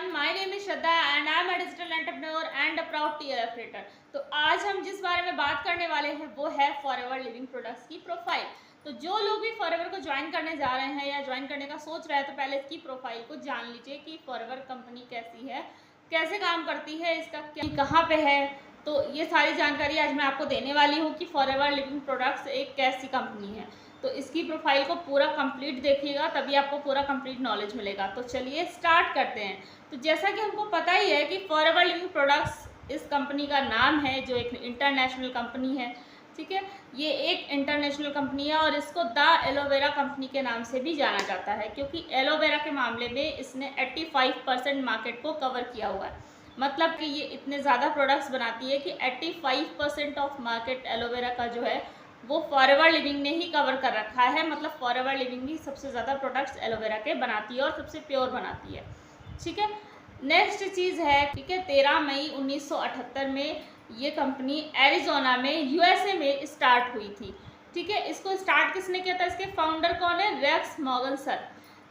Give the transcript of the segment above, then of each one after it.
everyone, my name is Shraddha and I am a digital entrepreneur and a proud TL operator। तो आज हम जिस बारे में बात करने वाले हैं वो है फॉरएवर लिविंग प्रोडक्ट्स की प्रोफाइल। तो जो लोग भी फॉरएवर को ज्वाइन करने जा रहे हैं या ज्वाइन करने का सोच रहे हैं तो पहले इसकी प्रोफाइल को जान लीजिए कि फॉरएवर कंपनी कैसी है, कैसे काम करती है, इसका क्या कहाँ पे है। तो ये सारी जानकारी आज मैं आपको देने वाली हूँ कि फॉरएवर लिविंग प्रोडक्ट्स एक कैसी कंपनी है। तो इसकी प्रोफाइल को पूरा कंप्लीट देखिएगा तभी आपको पूरा कंप्लीट नॉलेज मिलेगा। तो चलिए स्टार्ट करते हैं। तो जैसा कि हमको पता ही है कि फॉरएवर लिविंग प्रोडक्ट्स इस कंपनी का नाम है, जो एक इंटरनेशनल कंपनी है। ठीक है, ये एक इंटरनेशनल कंपनी है और इसको द एलोवेरा कंपनी के नाम से भी जाना जाता है, क्योंकि एलोवेरा के मामले में इसने 85% मार्केट को कवर किया हुआ है। मतलब कि ये इतने ज़्यादा प्रोडक्ट्स बनाती है कि 85% ऑफ मार्केट एलोवेरा का जो है वो फॉरएवर लिविंग ने ही कवर कर रखा है। मतलब फॉरएवर लिविंग ही सबसे ज़्यादा प्रोडक्ट्स एलोवेरा के बनाती है और सबसे प्योर बनाती है। ठीक है, नेक्स्ट चीज़ है, ठीक है, 13 मई 1978 में ये कंपनी एरिजोना में यूएसए में स्टार्ट हुई थी। ठीक है, इसको स्टार्ट किसने किया था, इसके फाउंडर कौन है, Rex Morgan sir.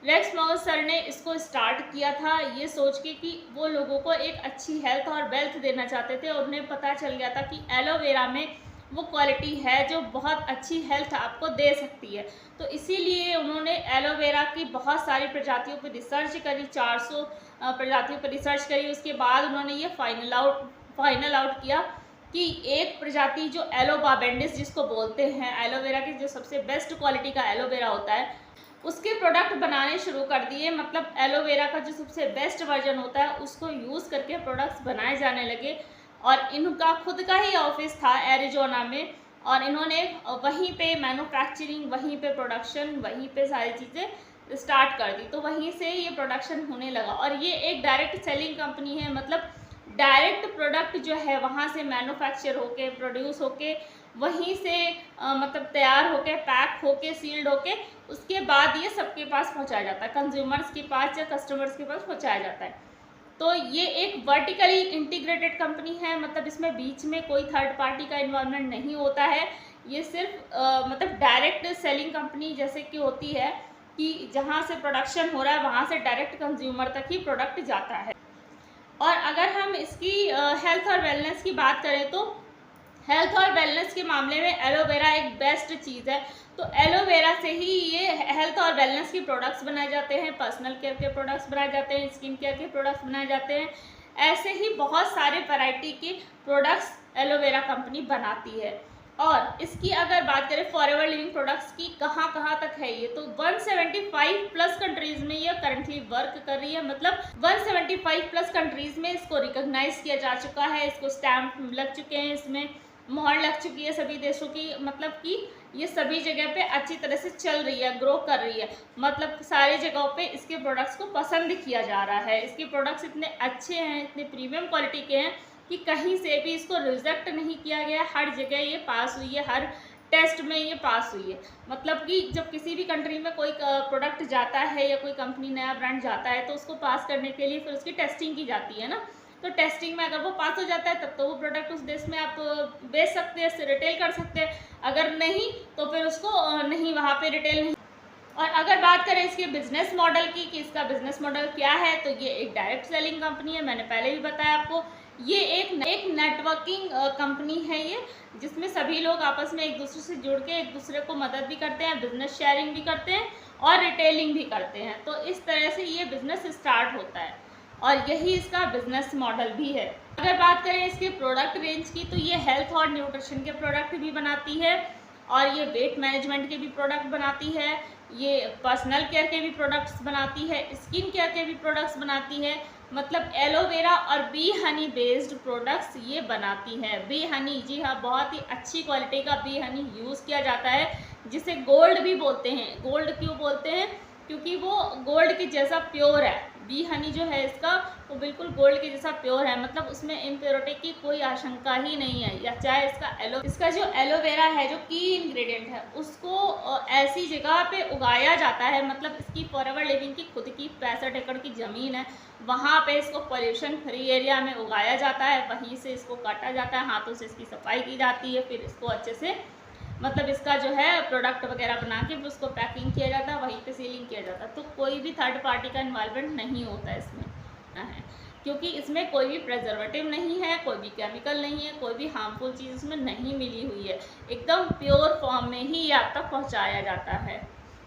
Rex Morgan sir ने इसको स्टार्ट किया था ये सोच के कि वो लोगों को एक अच्छी हेल्थ और वेल्थ देना चाहते थे। और उन्हें पता चल गया था कि एलोवेरा में वो क्वालिटी है जो बहुत अच्छी हेल्थ आपको दे सकती है। तो इसीलिए उन्होंने एलोवेरा की बहुत सारी प्रजातियों पर रिसर्च करी, 400 प्रजातियों पर रिसर्च करी। उसके बाद उन्होंने ये फाइनल आउट किया कि एक प्रजाति जो एलोबाबेंडिस जिसको बोलते हैं, एलोवेरा की जो सबसे बेस्ट क्वालिटी का एलोवेरा होता है, उसके प्रोडक्ट बनाने शुरू कर दिए। मतलब एलोवेरा का जो सबसे बेस्ट वर्जन होता है उसको यूज़ करके प्रोडक्ट्स बनाए जाने लगे। और इनका खुद का ही ऑफिस था एरिजोना में और इन्होंने वहीं पे मैन्युफैक्चरिंग, वहीं पे प्रोडक्शन, वहीं पे सारी चीज़ें स्टार्ट कर दी। तो वहीं से ये प्रोडक्शन होने लगा। और ये एक डायरेक्ट सेलिंग कंपनी है। मतलब डायरेक्ट प्रोडक्ट जो है वहाँ से मैन्युफैक्चर होके, प्रोड्यूस होके, वहीं से मतलब तैयार होके, पैक होके, सील्ड होके, उसके बाद ये सबके पास पहुँचाया जाता है, कंज्यूमर्स के पास या कस्टमर्स के पास पहुँचाया जाता है। तो ये एक वर्टिकली इंटीग्रेटेड कंपनी है। मतलब इसमें बीच में कोई थर्ड पार्टी का इन्वॉल्वमेंट नहीं होता है। ये सिर्फ मतलब डायरेक्ट सेलिंग कंपनी जैसे कि होती है कि जहाँ से प्रोडक्शन हो रहा है वहाँ से डायरेक्ट कंज्यूमर तक ही प्रोडक्ट जाता है। और अगर हम इसकी हेल्थ और वेलनेस की बात करें तो हेल्थ और वेलनेस के मामले में एलोवेरा एक बेस्ट चीज़ है। तो एलोवेरा से ही ये हेल्थ और वेलनेस के प्रोडक्ट्स बनाए जाते हैं, पर्सनल केयर के प्रोडक्ट्स बनाए जाते हैं, स्किन केयर के प्रोडक्ट्स बनाए जाते हैं। ऐसे ही बहुत सारे वैरायटी के प्रोडक्ट्स एलोवेरा कंपनी बनाती है। और इसकी अगर बात करें फॉरएवर लिविंग प्रोडक्ट्स की कहाँ कहाँ तक है ये, तो 175 प्लस कंट्रीज़ में ये करंटली वर्क कर रही है। मतलब 175 प्लस कंट्रीज़ में इसको रिकॉग्नाइज किया जा चुका है, इसको स्टैम्प लग चुके हैं, इसमें मोहर लग चुकी है सभी देशों की। मतलब कि ये सभी जगह पे अच्छी तरह से चल रही है, ग्रो कर रही है। मतलब सारी जगहों पे इसके प्रोडक्ट्स को पसंद किया जा रहा है। इसके प्रोडक्ट्स इतने अच्छे हैं, इतने प्रीमियम क्वालिटी के हैं कि कहीं से भी इसको रिजेक्ट नहीं किया गया। हर जगह ये पास हुई है, हर टेस्ट में ये पास हुई है। मतलब कि जब किसी भी कंट्री में कोई प्रोडक्ट जाता है या कोई कंपनी नया ब्रांड जाता है तो उसको पास करने के लिए फिर उसकी टेस्टिंग की जाती है ना। तो टेस्टिंग में अगर वो पास हो जाता है तब तो वो प्रोडक्ट उस देश में आप बेच सकते हैं, रिटेल कर सकते हैं। अगर नहीं तो फिर उसको नहीं, वहाँ पे रिटेल नहीं। और अगर बात करें इसके बिजनेस मॉडल की कि इसका बिजनेस मॉडल क्या है, तो ये एक डायरेक्ट सेलिंग कंपनी है। मैंने पहले भी बताया आपको, ये एक नेटवर्किंग कंपनी है ये, जिसमें सभी लोग आपस में एक दूसरे से जुड़ के एक दूसरे को मदद भी करते हैं, बिजनेस शेयरिंग भी करते हैं और रिटेलिंग भी करते हैं। तो इस तरह से ये बिजनेस स्टार्ट होता है और यही इसका बिजनेस मॉडल भी है। अगर बात करें इसके प्रोडक्ट रेंज की, तो ये हेल्थ और न्यूट्रिशन के प्रोडक्ट भी बनाती है और ये वेट मैनेजमेंट के भी प्रोडक्ट बनाती है, ये पर्सनल केयर के भी प्रोडक्ट्स बनाती है, स्किन केयर के भी प्रोडक्ट्स बनाती है। मतलब एलोवेरा और बी हनी बेस्ड प्रोडक्ट्स ये बनाती है। बी हनी, जी हाँ, बहुत ही अच्छी क्वालिटी का बी हनी यूज़ किया जाता है, जिसे गोल्ड भी बोलते हैं। गोल्ड क्यों बोलते हैं, क्योंकि वो गोल्ड के जैसा प्योर है। बी हनी जो है इसका वो बिल्कुल गोल्ड के जैसा प्योर है। मतलब उसमें इम्प्योरिटी की कोई आशंका ही नहीं है। या चाहे इसका जो एलोवेरा है, जो की इंग्रेडिएंट है, उसको ऐसी जगह पे उगाया जाता है। मतलब इसकी फॉरएवर लिविंग की खुद की 65 एकड़ की ज़मीन है, वहाँ पे इसको पोल्यूशन फ्री एरिया में उगाया जाता है। वहीं से इसको काटा जाता है, हाथों से इसकी सफाई की जाती है, फिर इसको अच्छे से मतलब इसका जो है प्रोडक्ट वगैरह बना के उसको पैकिंग किया जाता है, वहीं पे सीलिंग किया जाता है। तो कोई भी थर्ड पार्टी का इन्वॉल्वमेंट नहीं होता है इसमें। है, क्योंकि इसमें कोई भी प्रिजर्वेटिव नहीं है, कोई भी केमिकल नहीं है, कोई भी हार्मफुल चीज़ इसमें नहीं मिली हुई है, एकदम प्योर फॉर्म में ही ये आप तक पहुँचाया जाता है।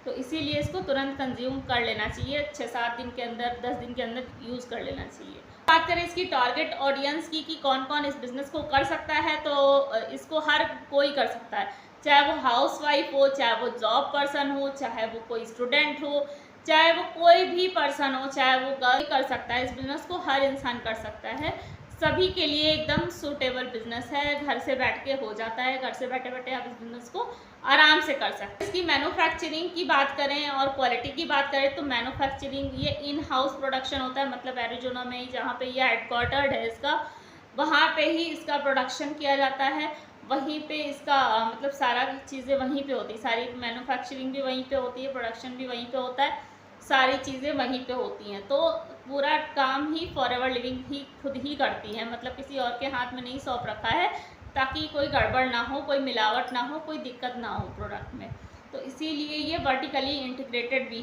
तो इसीलिए इसको तुरंत कंज्यूम कर लेना चाहिए, 6-7 दिन के अंदर, 10 दिन के अंदर यूज़ कर लेना चाहिए। बात करें इसकी टारगेट ऑडियंस की कि कौन कौन इस बिज़नेस को कर सकता है, तो इसको हर कोई कर सकता है, चाहे वो हाउसवाइफ हो, चाहे वो जॉब पर्सन हो, चाहे वो कोई स्टूडेंट हो, चाहे वो कोई भी पर्सन हो, चाहे वो गर्ल कर सकता है। इस बिज़नेस को हर इंसान कर सकता है, सभी के लिए एकदम सूटेबल बिज़नेस है, घर से बैठ के हो जाता है, घर से बैठे बैठे आप इस बिज़नेस को आराम से कर सकते हैं। इसकी मैन्युफैक्चरिंग की बात करें और क्वालिटी की बात करें तो मैन्युफैक्चरिंग ये इन हाउस प्रोडक्शन होता है, मतलब एरिज़ोना में ही जहाँ पे ये हेडक्वार्टर्ड है इसका, वहाँ पे ही इसका प्रोडक्शन किया जाता है, वहीं पे इसका मतलब सारा चीज़ें वहीं पे होती है, सारी मैन्युफैक्चरिंग भी वहीं पे होती है, प्रोडक्शन भी वहीं पे होता है, सारी चीज़ें वहीं पे होती हैं। तो पूरा काम ही फॉरएवर लिविंग ही खुद ही करती है, मतलब किसी और के हाथ में नहीं सौंप रखा है, ताकि कोई गड़बड़ ना हो, कोई मिलावट ना हो, कोई दिक्कत ना हो प्रोडक्ट में। तो इसीलिए ये वर्टिकली इंटीग्रेटेड भी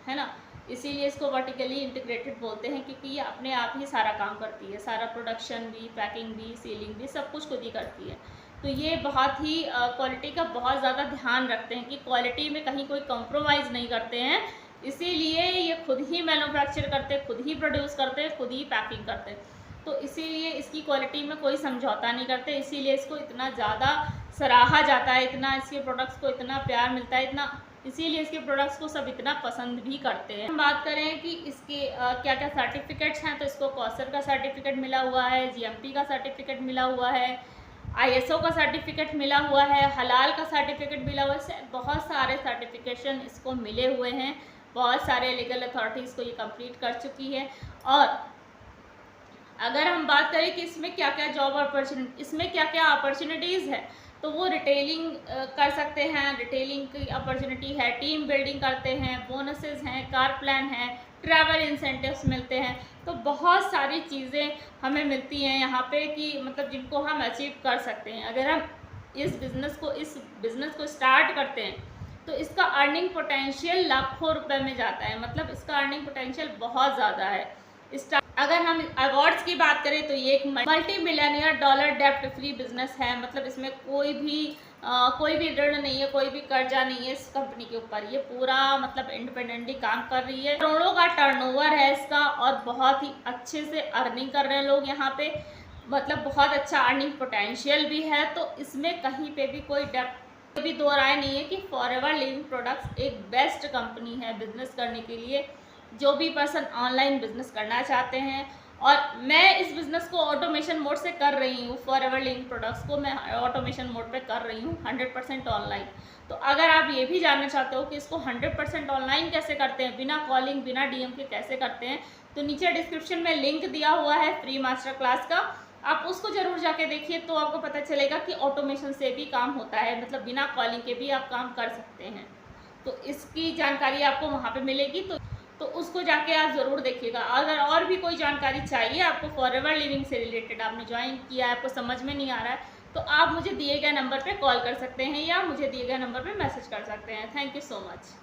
है ना, इसीलिए इसको वर्टिकली इंटीग्रेटेड बोलते हैं, क्योंकि ये अपने आप ही सारा काम करती है, सारा प्रोडक्शन भी, पैकिंग भी, सीलिंग भी, सब कुछ खुद ही करती है। तो ये बहुत ही क्वालिटी का बहुत ज़्यादा ध्यान रखते हैं कि क्वालिटी में कहीं कोई कॉम्प्रोमाइज़ नहीं करते हैं, इसीलिए ये खुद ही मैन्युफैक्चर करते, खुद ही प्रोड्यूस करते, खुद ही पैकिंग करते। तो इसीलिए इसकी क्वालिटी में कोई समझौता नहीं करते, इसीलिए इसको इतना ज़्यादा सराहा जाता है, इतना इसके प्रोडक्ट्स को इतना प्यार मिलता है, इतना इसीलिए इसके प्रोडक्ट्स को सब इतना पसंद भी करते हैं। हम बात करें कि इसके क्या क्या सर्टिफिकेट्स हैं, तो इसको कॉसर का सर्टिफिकेट मिला हुआ है, जीएमपी का सर्टिफिकेट मिला हुआ है, आईएसओ का सर्टिफिकेट मिला हुआ है, हलाल का सर्टिफिकेट मिला हुआ है, बहुत सारे सर्टिफिकेशन इसको मिले हुए हैं, बहुत सारे लीगल अथॉरिटीज़ को ये कंप्लीट कर चुकी है। और अगर हम बात करें कि इसमें क्या क्या जॉब अपॉर्चुनिटी, इसमें क्या क्या अपॉर्चुनिटीज़ है, तो वो रिटेलिंग कर सकते हैं, रिटेलिंग की अपॉर्चुनिटी है, टीम बिल्डिंग करते हैं, बोनसेस हैं, कार प्लान है, ट्रैवल इंसेंटिव्स मिलते हैं, तो बहुत सारी चीज़ें हमें मिलती हैं यहाँ पे कि मतलब जिनको हम अचीव कर सकते हैं। अगर हम इस बिज़नेस को स्टार्ट करते हैं तो इसका अर्निंग पोटेंशियल लाखों रुपए में जाता है, मतलब इसका अर्निंग पोटेंशियल बहुत ज़्यादा है। अगर हम अवार्ड्स की बात करें तो ये एक मल्टी मिलियनियर डॉलर डेब्ट फ्री बिजनेस है, मतलब इसमें कोई भी ऋण नहीं है, कोई भी कर्जा नहीं है इस कंपनी के ऊपर, ये पूरा मतलब इंडिपेंडेंटली काम कर रही है, करोड़ों का टर्नओवर है इसका और बहुत ही अच्छे से अर्निंग कर रहे हैं लोग यहाँ पे, मतलब बहुत अच्छा अर्निंग पोटेंशियल भी है। तो इसमें कहीं पे भी कोई भी दो राय नहीं है कि फॉरएवर लिविंग प्रोडक्ट्स एक बेस्ट कंपनी है बिजनेस करने के लिए, जो भी पर्सन ऑनलाइन बिजनेस करना चाहते हैं। और मैं इस बिज़नेस को ऑटोमेशन मोड से कर रही हूँ, फॉरएवर लिविंग प्रोडक्ट्स को मैं ऑटोमेशन मोड पे कर रही हूँ 100% ऑनलाइन। तो अगर आप ये भी जानना चाहते हो कि इसको 100% ऑनलाइन कैसे करते हैं, बिना कॉलिंग बिना डीएम के कैसे करते हैं, तो नीचे डिस्क्रिप्शन में लिंक दिया हुआ है फ्री मास्टर क्लास का, आप उसको ज़रूर जाके देखिए, तो आपको पता चलेगा कि ऑटोमेशन से भी काम होता है, मतलब बिना कॉलिंग के भी आप काम कर सकते हैं। तो इसकी जानकारी आपको वहाँ पे मिलेगी, तो उसको जाके आप ज़रूर देखिएगा। अगर और भी कोई जानकारी चाहिए आपको फॉरएवर लिविंग से रिलेटेड, आपने ज्वाइन किया है, आपको समझ में नहीं आ रहा है, तो आप मुझे दिए गए नंबर पे कॉल कर सकते हैं या मुझे दिए गए नंबर पे मैसेज कर सकते हैं। Thank you so much.